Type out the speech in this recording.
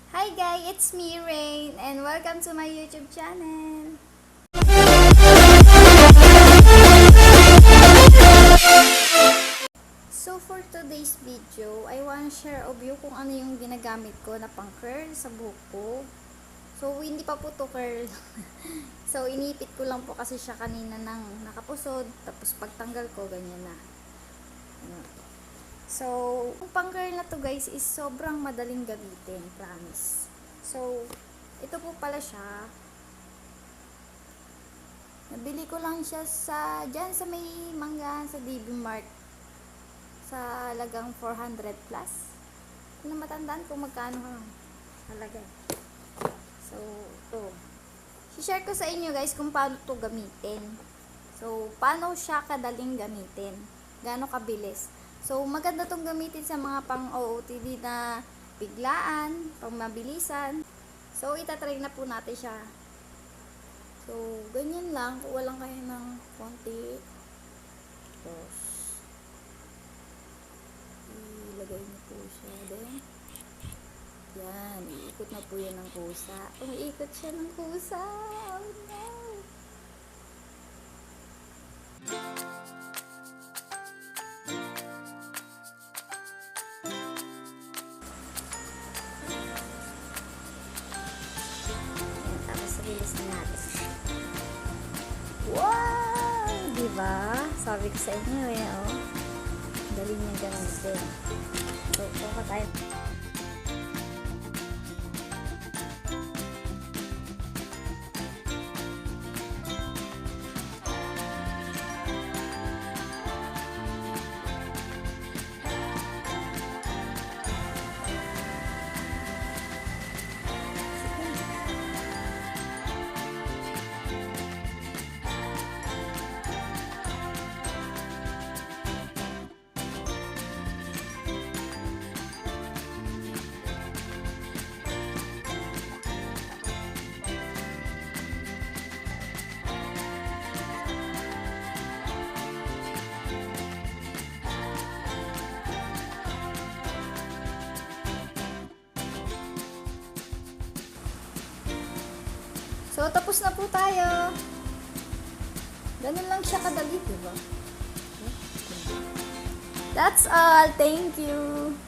Hi guys, it's me Rain and welcome to my YouTube channel. So for today's video, I want to share of you kung ano yung ginagamit ko na pang curl sa buhok ko. So hindi pa po to curl. So inipit ko lang po kasi siya kanina ng nakapusod, tapos pagtanggal ko ganyan na. So, yung pang curl na to guys is sobrang madaling gamitin, promise. So, ito po pala siya. Nabili ko lang siya dyan sa may manggahan sa Divimark. Sa halagang 400 plus. Hindi na matandaan kung magkano halaga. So, ito. I-share ko sa inyo guys kung paano to gamitin. So, paano siya kadaling gamitin. Gaano kabilis. So, maganda tong gamitin sa mga pang-OOTD na biglaan, pang mabilisan. So, itatry na po natin siya. So, ganyan lang. Kuha lang kayo ng konti. Tapos, ilagay niyo po siya din. Yan. Iikot na po yan ng kusa. Umiikot siya ng kusa. Oh no! Release na natin. Wow! Diba? Sabi ko sa inyo oh. Dali niya gamitin. So, kuha tayo. So, tapos na po tayo. Ganun lang siya kadali, diba? That's all. Thank you.